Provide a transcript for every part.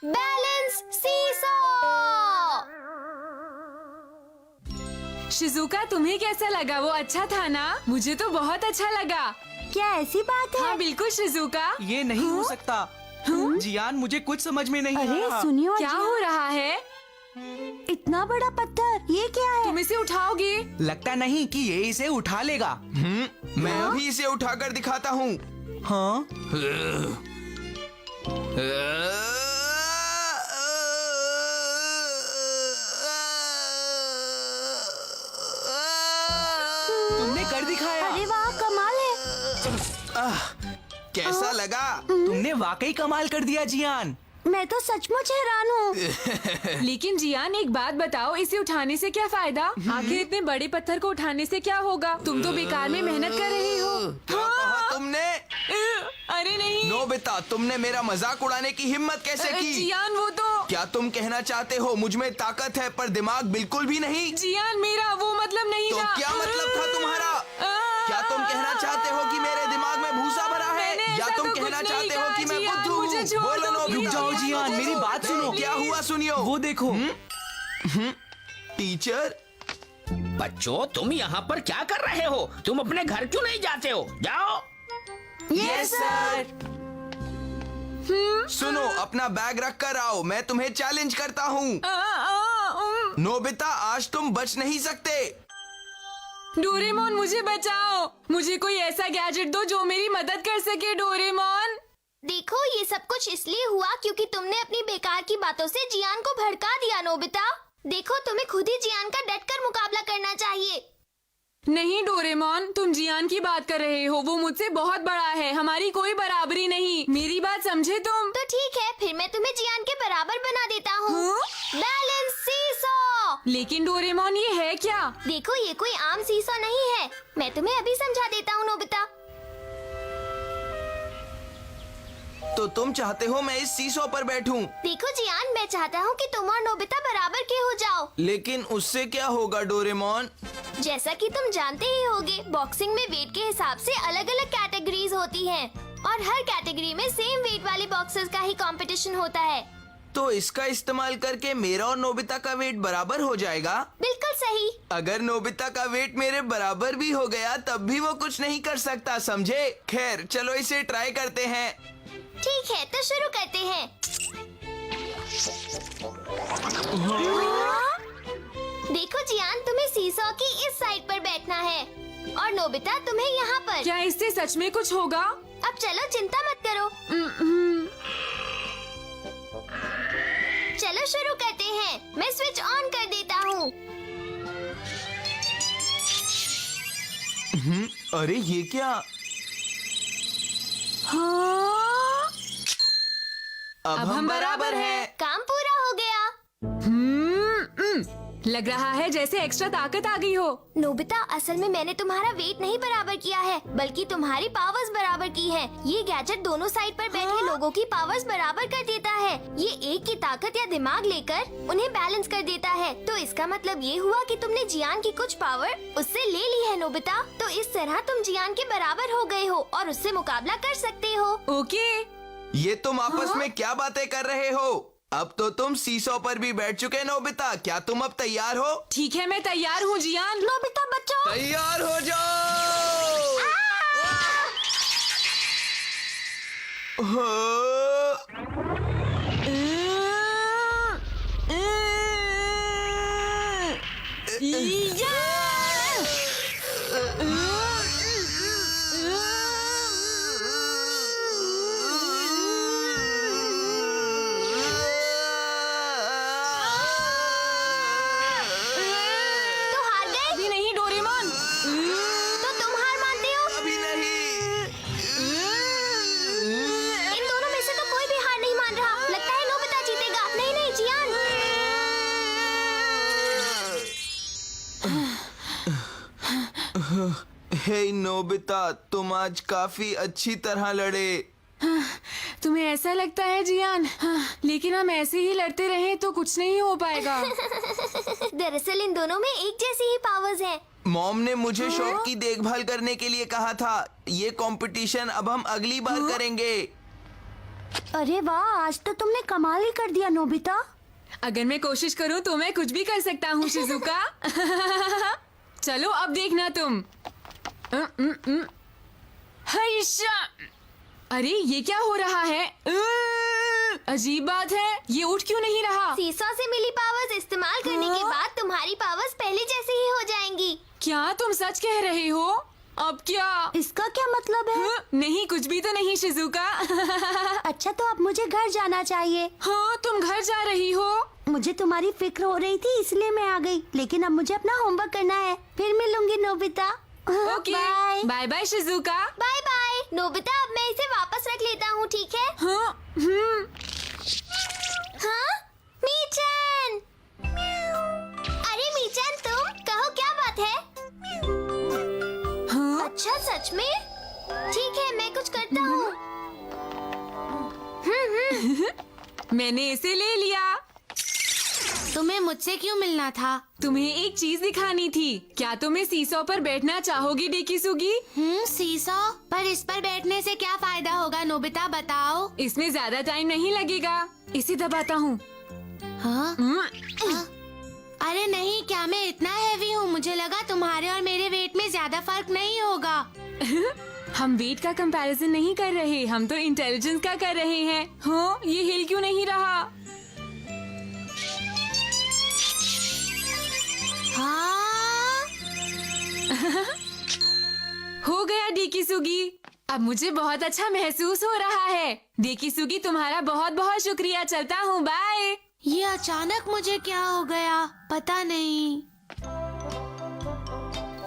Balance seesaw. Shizuka, तुम्हें कैसा लगा? वो अच्छा था ना? मुझे तो बहुत अच्छा लगा। क्या ऐसी बात है? हाँ बिल्कुल शिजुका। ये नहीं हो सकता। जियान, मुझे कुछ समझ में नहीं आ अरे रहा। सुनियो, क्या हो रहा है? इतना बड़ा पत्थर, ये क्या है? तुम इसे उठाओगे? लगता नहीं कि ये इसे उठा लेगा। मैं अभी इसे उठाकर दिखाता हूँ। हाँ, तुमने कर दिखाया। अरे वाह, कमाल है। कैसा लगा? तुमने वाकई कमाल कर दिया जियान। मैं तो सचमुच हैरान हूँ। लेकिन जियान, एक बात बताओ, इसे उठाने से क्या फायदा? आखिर इतने बड़े पत्थर को उठाने से क्या होगा? तुम तो बेकार में मेहनत कर रहे हो। क्या कहा तुमने? अरे नहीं। नोबिता, तुमने मेरा मजाक उड़ाने की हिम्मत कैसे की? जियान, वो तो क्या तुम कहना चाहते हो मुझ में ताकत है पर दिमाग बिल्कुल भी नहीं? जियान, मेरा वो मतलब नहीं तो था। क्या मतलब था तुम्हारा? क्या तुम कहना चाहते हो कि मेरे दिमाग में भूसा भरा है? मैंने या ऐसा तुम तो कहना कुछ चाहते नहीं हो कहा, कि मैं जियान, बुद्धू मुझे हूँ? छोड़ बोलो दो, नोबिता। रुक जाओ जियान, मेरी बात सुनो। क्या हुआ सुनियो। वो देखो। टीचर, बच्चों, तुम यहाँ पर क्या कर रहे हो? तुम अपने घर क्यों नहीं जाते हो? जाओ। Yes sir. सुनो, अपना बैग रख कर आओ। मैं तुम्हें चैलेंज करता हूँ। नोबिता, आज तुम बच नहीं सकते। डोरेमोन, मुझे बचाओ। मुझे कोई ऐसा गैजेट दो जो मेरी मदद कर सके। डोरेमोन। देखो, ये सब कुछ इसलिए हुआ क्योंकि तुमने अपनी बेकार की बातों से जियान को भड़का दिया। नोबिता, देखो, तुम्हें खुद ही जियान का डटकर मुकाबला करना चाहिए। नहीं डोरेमोन, तुम जियान की बात कर रहे हो। वो मुझसे बहुत बड़ा है। हमारी कोई बराबरी नहीं। मेरी बात समझे तुम? तो ठीक है, फिर मैं तुम्हें जियान के बराबर बना देता हूँ। हाँ? Balance seesaw. लेकिन डोरेमोन, ये है क्या? देखो, ये कोई आम सीसॉ नहीं है। मैं तुम्हें अभी समझा देता हूँ। नोबिता, तो तुम चाहते हो मैं इस सीसो पर बैठूं? देखो जियान, मैं चाहता हूँ कि तुम और नोबिता बराबर के हो जाओ। लेकिन उससे क्या होगा डोरेमोन? जैसा कि तुम जानते ही होगे, बॉक्सिंग में वेट के हिसाब से अलग अलग कैटेगरीज होती हैं और हर कैटेगरी में सेम वेट वाले बॉक्सर्स का ही कंपटीशन होता है। तो इसका इस्तेमाल करके मेरा और नोबिता का वेट बराबर हो जाएगा? बिल्कुल सही। अगर नोबिता का वेट मेरे बराबर भी हो गया तब भी वो कुछ नहीं कर सकता, समझे? खैर, चलो इसे ट्राई करते हैं। ठीक है, तो शुरू करते हैं। देखो जियान, तुम्हें सीसॉ की इस साइड पर बैठना है और नोबिता तुम्हें यहाँ पर। क्या इससे सच में कुछ होगा? अब चलो, चिंता मत करो। चलो शुरू करते हैं। मैं स्विच ऑन कर देता हूँ। अरे ये क्या? हाँ? अब हम बराबर हैं। काम पूरा हो गया। लग रहा है जैसे एक्स्ट्रा ताकत आ गई हो। नोबिता, असल में मैंने तुम्हारा वेट नहीं बराबर किया है, बल्कि तुम्हारी पावर्स बराबर की है। ये गैजेट दोनों साइड पर बैठे लोगों की पावर्स बराबर कर देता है। ये एक की ताकत या दिमाग लेकर उन्हें बैलेंस कर देता है। तो इसका मतलब ये हुआ कि तुमने जियान की कुछ पावर उससे ले ली है। नोबिता, तो इस तरह तुम जियान के बराबर हो गए हो और उससे मुकाबला कर सकते हो। ओके। ये तुम आपस में क्या बातें कर रहे हो? अब तो तुम सीसो पर भी बैठ चुके नोबिता। क्या तुम अब तैयार हो? ठीक है, मैं तैयार हूँ जियान। नोबिता बच्चों, तैयार हो जाओ। तो हार गए? अभी नहीं डोरेमोन। तो तुम हार मानते हो? अभी नहीं। इन दोनों में से तो कोई भी हार नहीं मान रहा। लगता है नोबिता जीतेगा। नहीं नहीं जियान। हे नोबिता, तुम आज काफी अच्छी तरह लड़े। तुम्हें ऐसा लगता है जियान? लेकिन हम ऐसे ही लड़ते रहे तो कुछ नहीं हो पाएगा। दरअसल इन दोनों में एक जैसी ही पावर्स हैं। मॉम ने मुझे शॉप की देखभाल करने के लिए कहा था। ये कंपटीशन अब हम अगली बार करेंगे। अरे वाह, आज तो तुमने कमाल ही कर दिया नोबिता। अगर मैं कोशिश करूं तो मैं कुछ भी कर सकता हूँ शिजुका। चलो अब देखना तुम। हैशा! अरे ये क्या हो रहा है? अजीब बात है, ये उठ क्यों नहीं रहा? सीसॉ से मिली पावर्स इस्तेमाल करने के बाद तुम्हारी पावर्स पहले जैसे ही हो जाएंगी। क्या तुम सच कह रहे हो? अब क्या? इसका क्या मतलब है? नहीं, कुछ भी तो नहीं शिजुका। अच्छा, तो अब मुझे घर जाना चाहिए। हाँ, तुम घर जा रही हो? मुझे तुम्हारी फिक्र हो रही थी इसलिए मैं आ गई, लेकिन अब मुझे अपना होमवर्क करना है। फिर मिलूंगी Nobita. Okay, bye. Bye bye Shizuka. Bye bye Nobita, अब मैं इसे वापस रख लेता हूँ, ठीक है? हाँ, हाँ? मीचन! अरे मीचन, तुम कहो क्या बात है? हाँ? अच्छा, सच में? ठीक है, मैं कुछ करता हूँ। मैंने इसे ले लिया। तुम्हें मुझसे क्यों मिलना था? तुम्हें एक चीज दिखानी थी। क्या तुम इस सीसॉ पर बैठना चाहोगी डेकिसुगी? सीसॉ? पर इस पर बैठने से क्या फायदा होगा नोबिता, बताओ। इसमें ज्यादा टाइम नहीं लगेगा। इसे दबाता हूँ। हाँ? अरे नहीं, क्या मैं इतना हैवी हूँ? मुझे लगा तुम्हारे और मेरे वेट में ज्यादा फर्क नहीं होगा। हम वेट का कंपैरिजन नहीं कर रहे, हम तो इंटेलिजेंस का कर रहे हैं। हाँ, ये हिल क्यों नहीं रहा? हाँ? हो गया डेकिसुगी। अब मुझे बहुत अच्छा महसूस हो रहा है। डेकिसुगी, तुम्हारा बहुत बहुत शुक्रिया। चलता हूँ, बाय। ये अचानक मुझे क्या हो गया, पता नहीं।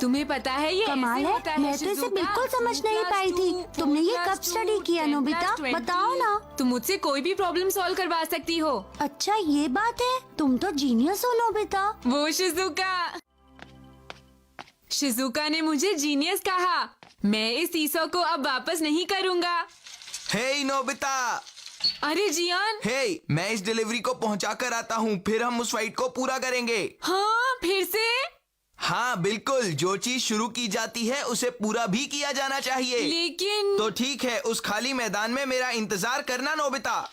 तुम्हें पता है ये कमाल ऐसे है, होता मैं तो इसे शिजुका। बिल्कुल समझ नहीं पाई थी। तुमने ये कब स्टडी किया नोबिता? बताओ ना। तुम मुझसे कोई भी प्रॉब्लम सॉल्व करवा सकती हो। अच्छा, ये बात है। तुम तो जीनियस हो नोबिता। वो शिजुका ने मुझे जीनियस कहा। मैं इस सीसॉ को अब वापस नहीं करूँगा। हे नोबिता, अरे जियान। हे, मैं इस डिलीवरी को पहुंचा कर आता हूँ, फिर हम उस फाइट को पूरा करेंगे। हाँ, फिर से? हाँ बिल्कुल, जो चीज शुरू की जाती है उसे पूरा भी किया जाना चाहिए। लेकिन तो ठीक है, उस खाली मैदान में मेरा इंतजार करना नोबिता।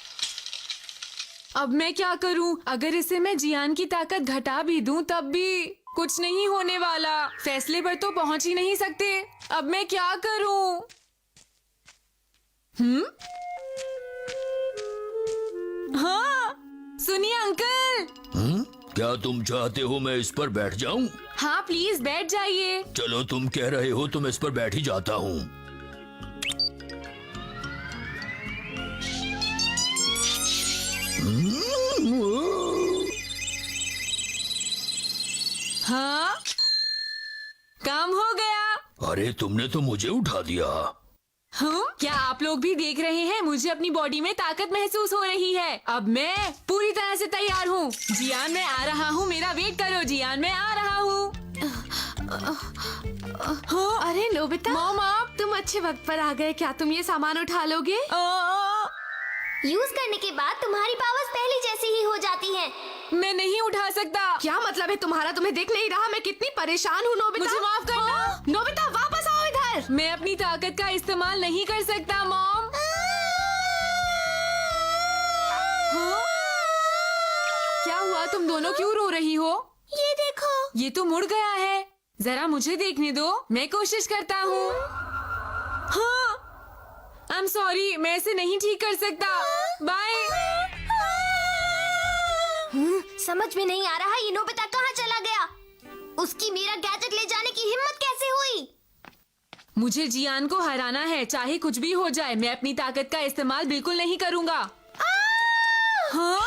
अब मैं क्या करूं? अगर इसे मैं जियान की ताकत घटा भी दूं तब भी कुछ नहीं होने वाला। फैसले पर तो पहुंच ही नहीं सकते। अब मैं क्या करूं? हाँ, सुनिए अंकल। क्या तुम चाहते हो मैं इस पर बैठ जाऊं? हाँ, प्लीज बैठ जाइए। चलो, तुम कह रहे हो तो मैं इस पर बैठ ही जाता हूँ। हाँ, काम हो गया। अरे तुमने तो मुझे उठा दिया। हाँ, क्या आप लोग भी देख रहे हैं? मुझे अपनी बॉडी में ताकत महसूस हो रही है। अब मैं पूरी तरह से तैयार हूँ। जियान, मैं आ रहा हूँ, मेरा वेट करो। जियान, मैं आ रहा हूँ। हाँ, अरे नोबिता, मॉम, आप तुम अच्छे वक्त पर आ गए। क्या तुम ये सामान उठा लोगे? यूज करने के बाद तुम्हारी पावर्स पहले जैसी ही हो जाती हैं। मैं नहीं उठा सकता। क्या मतलब है तुम्हारा? तुम्हें दिख नहीं रहा मैं कितनी परेशान हूँ नोबिता? मुझे माफ करना। हाँ? नोबिता, वापस आओ इधर। मैं अपनी ताकत का इस्तेमाल नहीं कर सकता मॉम। हाँ? क्या हुआ? तुम दोनों क्यों रो रही हो? ये देखो। ये तो मुड़ गया है। जरा मुझे देखने दो, मैं कोशिश करता हूँ। हाँ, आई एम सॉरी, मैं इसे नहीं ठीक कर सकता। बाय। समझ में नहीं आ रहा ये नोबिता कहाँ चला गया। उसकी मेरा गैजेट ले जाने की हिम्मत कैसे हुई? मुझे जियान को हराना है, चाहे कुछ भी हो जाए। मैं अपनी ताकत का इस्तेमाल बिल्कुल नहीं करूँगा। हाँ?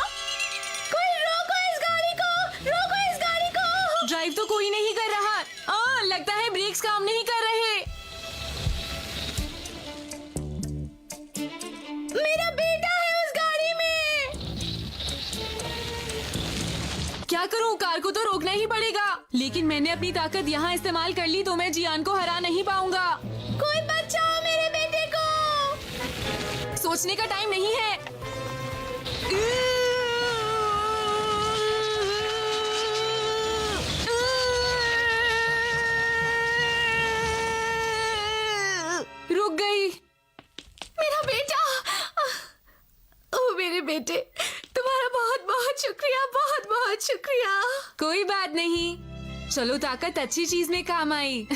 कोई रोको इस गाड़ी को! रोको इस गाड़ी को! ड्राइव तो कोई नहीं कर रहा। लगता है ब्रेक्स काम नहीं कर रहे। मेरा बेटा है उस गाड़ी में। क्या करूं? कार को तो रोकना ही पड़ेगा। लेकिन मैंने अपनी ताकत यहाँ इस्तेमाल कर ली तो मैं जियान को हरा नहीं पाऊंगा। कोई बचाओ मेरे बेटे को! सोचने का टाइम नहीं है। रुक गई। मेरा बेटा! बेटे, तुम्हारा बहुत बहुत शुक्रिया, बहुत बहुत शुक्रिया। कोई बात नहीं, चलो ताकत अच्छी चीज में काम आई।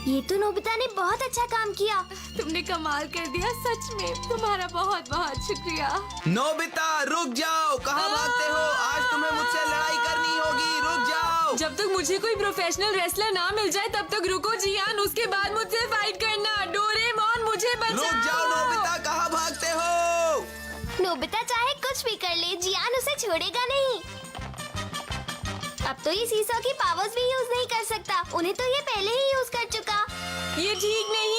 ये तो नोबिता ने बहुत अच्छा काम किया। तुमने कमाल कर दिया, सच में तुम्हारा बहुत बहुत शुक्रिया। नोबिता रुक जाओ, कहाँ भागते हो? आज तुम्हें मुझसे लड़ाई करनी होगी, रुक जाओ। जब तक मुझे कोई प्रोफेशनल रेसलर ना मिल जाए तब तक रुको जियान, उसके बाद मुझसे फाइट करना। डोरेमोन मुझे बचाओ। रुक जाओ नोबिता, कहाँ भागते हो? नोबिता चाहे कुछ भी कर ले, जियान उसे छोड़ेगा नहीं। अब तो ये सीसॉ की पावर्स भी यूज नहीं कर सकता, उन्हें तो ये पहले ही यूज कर चुका। ये ठीक नहीं